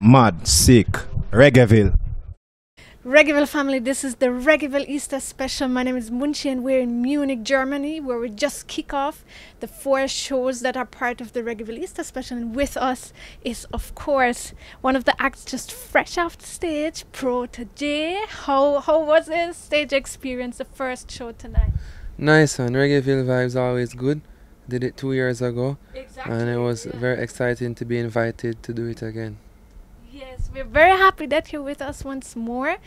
Mad, sick, Reggaeville. Reggaeville family, this is the Reggaeville Easter special. My name is Munchy and we're in Munich, Germany, where we just kick off the 4 shows that are part of the Reggaeville Easter special. And with us is, of course, one of the acts just fresh off the stage, Protoje. How was the stage experience, the first show tonight? Nice, and Reggaeville vibes always good. Did it 2 years ago, Exactly. and it was very exciting to be invited to do it again. Yes, we're very happy that you're with us once more.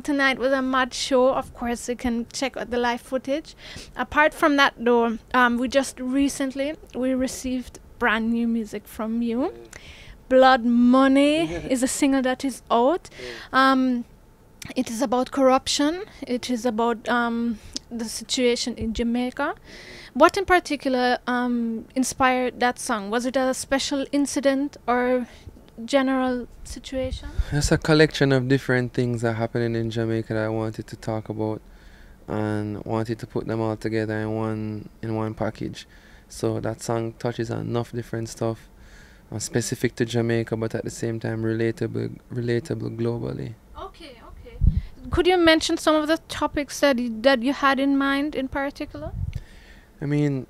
Tonight was a mad show. Of course, you can check out the live footage. Apart from that, though, we just recently we received brand new music from you. Blood Money is a single that is out. It is about corruption. It is about the situation in Jamaica. What in particular inspired that song? Was it a special incident or general situation? It's a collection of different things that are happening in Jamaica that I wanted to talk about and wanted to put them all together in one package. So that song touches on enough different stuff, specific to Jamaica, but at the same time relatable globally. Okay. Could you mention some of the topics that you had in mind in particular? I mean,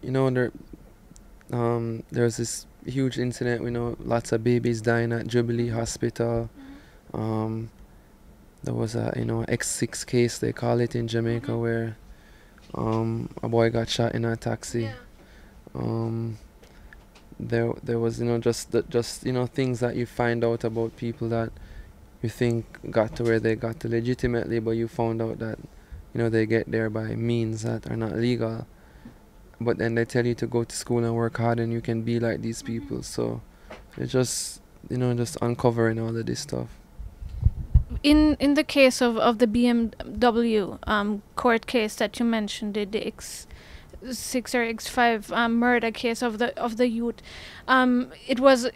there's this huge incident. We know lots of babies dying at Jubilee Hospital. There was a X6 case, they call it in Jamaica, where a boy got shot in a taxi. There was just things that you find out about people that you think got to where they got to legitimately, but you found out that they get there by means that are not legal. But then they tell you to go to school and work hard and you can be like these people. So it's just just uncovering all of this stuff. In the case of the BMW court case that you mentioned, the X6 or X5 murder case of the youth, it was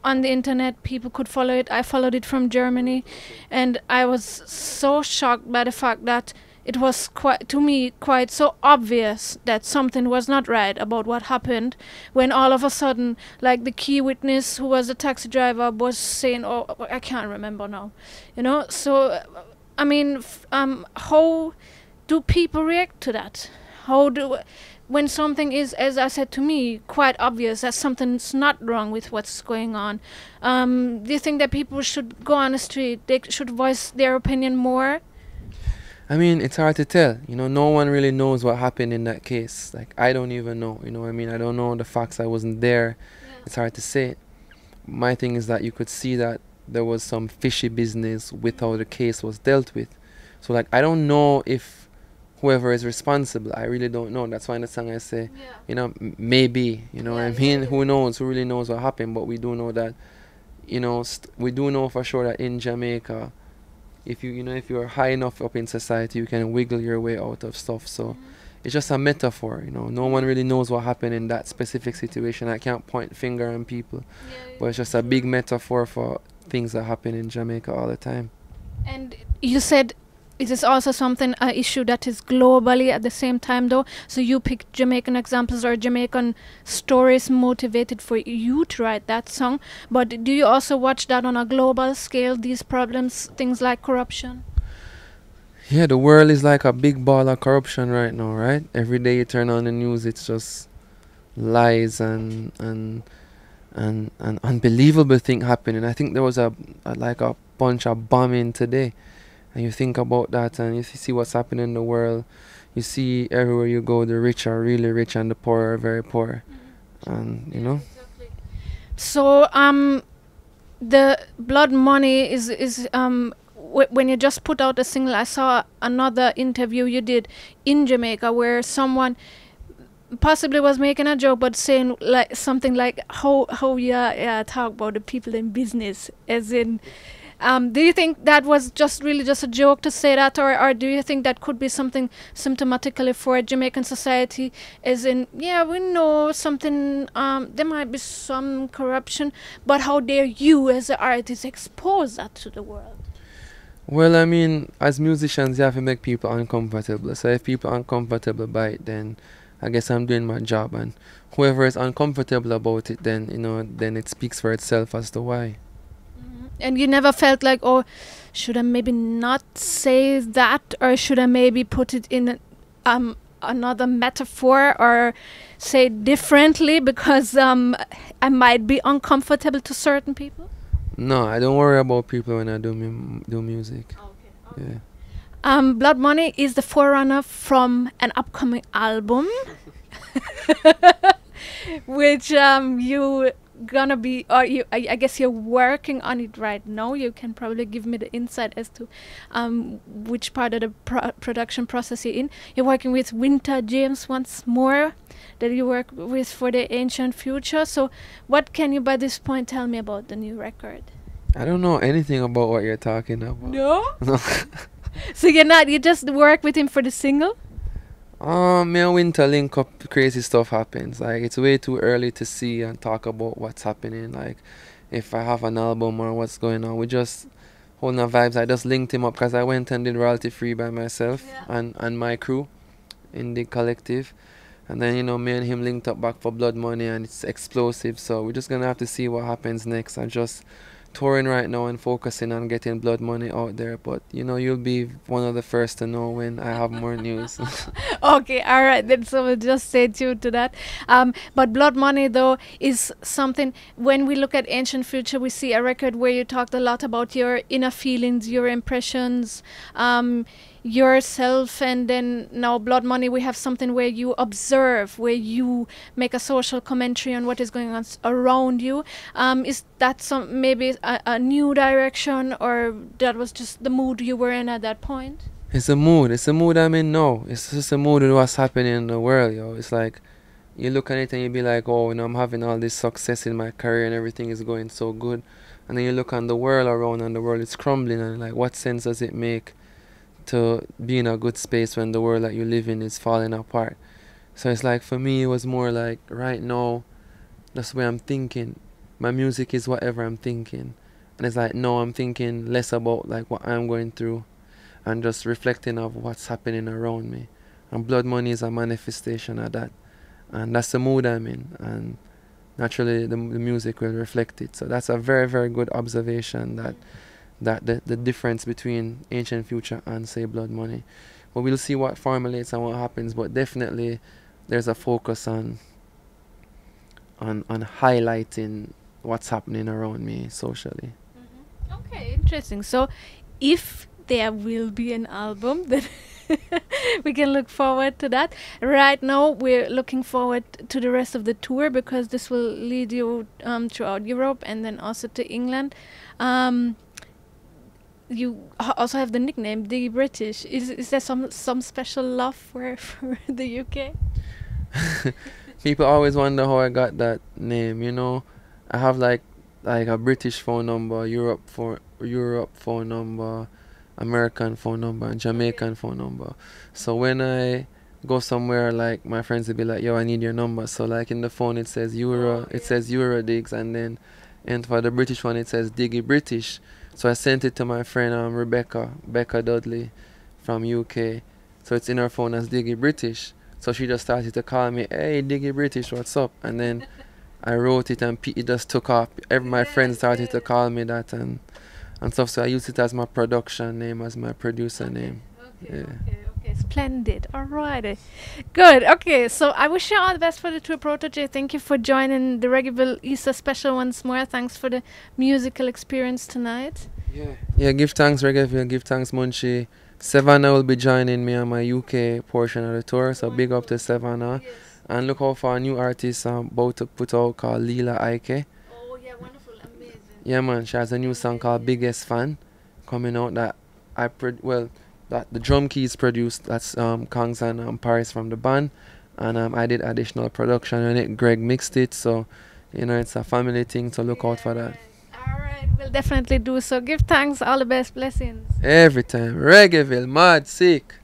on the internet. People could follow it. I followed it from Germany, and I was so shocked by the fact that it was quite so obvious that something was not right about what happened, when all of a sudden, like, the key witness, who was the taxi driver, was saying, "Oh, I can't remember now," So, how do people react to that? When something is, as I said, to me, quite obvious that something's not wrong with what's going on? Do you think that people should go on the street? They should voice their opinion more? I mean, it's hard to tell. No one really knows what happened in that case. Like, I don't even know. I don't know the facts. I wasn't there. Yeah. It's hard to say. My thing is that you could see that there was some fishy business with how the case was dealt with. So, like, I don't know if whoever is responsible. I really don't know. That's why in the song I say, maybe. Who knows? Who really knows what happened? But we do know that, we do know for sure that in Jamaica, if you're high enough up in society, you can wiggle your way out of stuff. So it's just a metaphor. No one really knows what happened in that specific situation. I can't point finger on people, but it's just a big metaphor for things that happen in Jamaica all the time. And you said it is also an issue that is globally at the same time, though. So you picked Jamaican examples or Jamaican stories motivated for you to write that song. But do you also watch that on a global scale, these problems, things like corruption? Yeah, the world is like a big ball of corruption right now, right? Every day you turn on the news, it's just lies and unbelievable thing happening. I think there was a bunch of bombing today. And you think about that and you see what's happening in the world. You see everywhere you go, the rich are really rich and the poor are very poor. And, Exactly. So, the Blood Money is when you just put out a single, I saw another interview you did in Jamaica where someone possibly was making a joke, but saying something like, how talk about the people in business, as in... do you think that was just a joke to say that, or do you think that could be something symptomatically for Jamaican society, as in, we know something, there might be some corruption, but how dare you as an artist expose that to the world? Well, I mean, as musicians, you have to make people uncomfortable. So if people are uncomfortable by it, then I guess I'm doing my job, and whoever is uncomfortable about it, then then it speaks for itself as to why. And you never felt like, oh, should I maybe not say that, or should I maybe put it in another metaphor, or say it differently because I might be uncomfortable to certain people? No, I don't worry about people when I do music. Okay. Yeah. Blood Money is the forerunner from an upcoming album, which you gonna be, or I guess you're working on it right now. You can probably give me the insight as to which part of the production process you're in. You're working with Winter James once more, that you work with for the Ancient Future. So what can you by this point tell me about the new record? I don't know anything about what you're talking about. No? No. So you just work with him for the single? Me and Winter link up, crazy stuff happens. Like, it's way too early to see and talk about what's happening. Like, if I have an album or what's going on, we just holding our vibes. I just linked him up because I went and did royalty free by myself, and my crew in the collective. And then, you know, me and him linked up back for Blood Money, and it's explosive. So we're just gonna have to see what happens next. I'm just touring right now and focusing on getting Blood Money out there. But, you know, you'll be one of the first to know when I have more news. Okay, all right, then, so we'll just stay tuned to that. But Blood Money, though, is something, when we look at Ancient Future, we see a record where you talked a lot about your inner feelings, your impressions, yourself, and then now Blood Money, we have something where you observe, where you make a social commentary on what is going on around you. Is that some maybe a new direction, or that was just the mood you were in at that point? It's a mood. It's a mood I'm in now. It's just a mood of what's happening in the world, yo. It's like, you look at it and you be like, oh, you know, I'm having all this success in my career and everything is going so good. And then you look on the world around and the world is crumbling, and like, what sense does it make to be in a good space when the world that you live in is falling apart? So it's like, for me, it was more like, right now, that's the way I'm thinking. My music is whatever I'm thinking. And it's like, no, I'm thinking less about like what I'm going through and just reflecting of what's happening around me. And Blood Money is a manifestation of that. And that's the mood I'm in. And naturally, the music will reflect it. So that's a very, very good observation, that the difference between Ancient Future and, say, Blood Money. But we'll see what formulates and what happens. But definitely, there's a focus on highlighting what's happening around me socially. Okay, interesting. So if there will be an album, then we can look forward to that. Right now, we're looking forward to the rest of the tour, because this will lead you throughout Europe and then also to England. You also have the nickname the British. Is there some special love for the UK? People always wonder how I got that name. You know, I have like a British phone number, Europe phone number, American phone number, and Jamaican phone number. So when I go somewhere, like, my friends will be like, yo, I need your number. So like in the phone it says Euro, it says Euro Digs, and for the British one it says Diggy British. So I sent it to my friend Becca Dudley from UK. So it's in her phone as Diggy British. So she just started to call me, hey, Diggy British, what's up? And then I wrote it and it just took off. My friends started to call me that and stuff. So I used it as my production name, as my producer name. Okay, splendid. Alrighty, good. Okay, so I wish you all the best for the tour, Protoje. Thank you for joining the Reggaeville Easter special once more. Thanks for the musical experience tonight. Yeah, give thanks Reggaeville, give thanks Munchy. Savannah will be joining me on my UK portion of the tour, so big up to Savannah. Yes. And look out for a new artist I'm about to put out called Leela Ike. Oh yeah, wonderful, amazing. Yeah man, she has a new song called Biggest Fan coming out that that the drum keys produced. That's Kongs and Paris from the band, and I did additional production on it. Greg mixed it, so you know, it's a family thing, so look out for that. Alright, we'll definitely do so. Give thanks, all the best, blessings. Every time. Reggaeville, mad, sick.